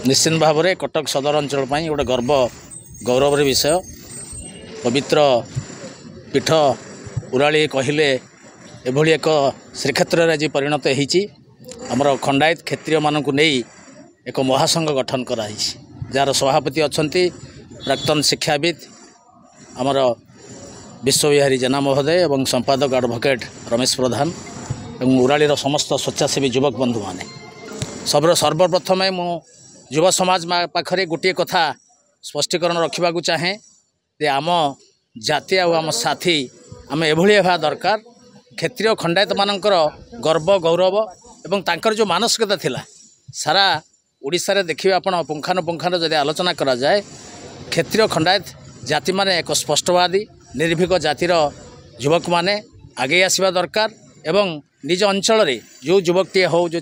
निश्चित भाव में कटक सदर अंचल गोटे गर्व गौरवर विषय पवित्र पीठ उराली कहले एभली एक श्रीक्षेत्र आज परिणत होती आमर खंडायत क्षेत्रीय मानक नहीं एक महासंघ गठन कराई जार सभापति अच्छा प्राक्तन शिक्षाविद आमर विश्वविहारी जेना महोदय और संपादक एडवोकेट रमेश प्रधान और उरालीर समस्त स्वेच्छासेवी युवक बंधु मैंने सर्वप्रथम मु युव समाज पाखरे गोटे कथा स्पष्टीकरण रखा चाहे जे आम जाति आम साथी आम एभली हेबा दरकार क्षेत्रीय खंडायत मानकर गर्व गौरव एवं तांकर जो मानसिकता थिला सारा ओडिशा रे देखिए आपण पुंखानुपुंखानु जदि आलोचना करा जाए क्षेत्रीय खंडायत जाति माने एक स्पष्टवादी निर्भीक जातिर युवक माने आगे आसवा दरकार एवं निज अंचल रे जो युवकटी हो जो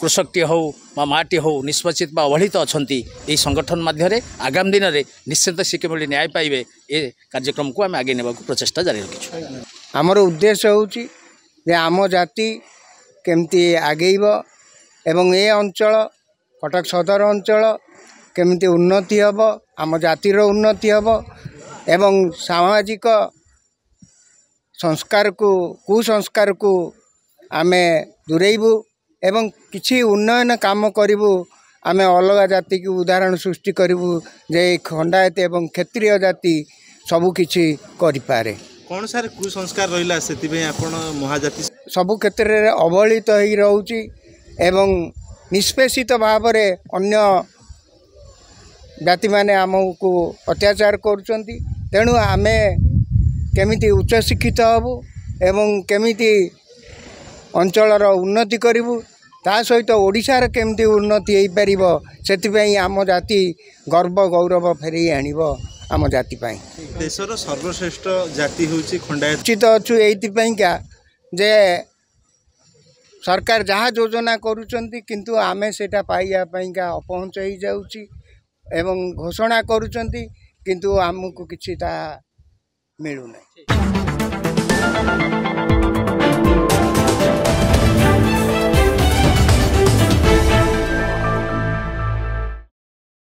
कृषकटी हो माटी हो निष्पचित अवहेलित अच्छा ये संगठन माध्यम आगामी दिन में निश्चित से किभली न्याय पाइबे ये कार्यक्रम को आम आगे नेबा प्रचेषा जारी रखिछु। आमर उद्देश्य होउची जे आम जाति केमती आगेब एवं ए अंचल कटक सदर अंचल केमती उन्नति हब आम जातिर उन्नति हब एवं सामाजिक संस्कार को कुसंस्कार को आमे दूरेबू एवं किछि उन्नयन काम करूँ आम अलग जाति की उदाहरण सृष्टि करूँ जे खंडायत एवं क्षेत्रीय जाति सबू किछि करिपारे। कौन सारे कुसंस्कार रहिला सेति आपण महाजाति सबु क्षेत्र में अवहेलित हो रोची एवं निष्पेषित भाव में अन्य जाति माने आमको अत्याचार करुँच तेणु आमे केमिति उच्च शिक्षित हबु एवं केमिति अंचलर उन्नति करूँ ता सहित ओडिशार केमिति उन्नति हो पारिबो सेतिपई आम जाति गर्व गौरव फेरी आनिबो आम जाति पाई। देशर सर्वश्रेष्ठ जाति होची खंडायत निश्चित अच्छु एइथिपईका जे सरकार जहाँ योजना करुचंती किंतु आमे सेटा पाइया पईका अपहुंच हो जाउची एवं घोषणा करुचंती किंतु आमको किछि ता मिलु नै।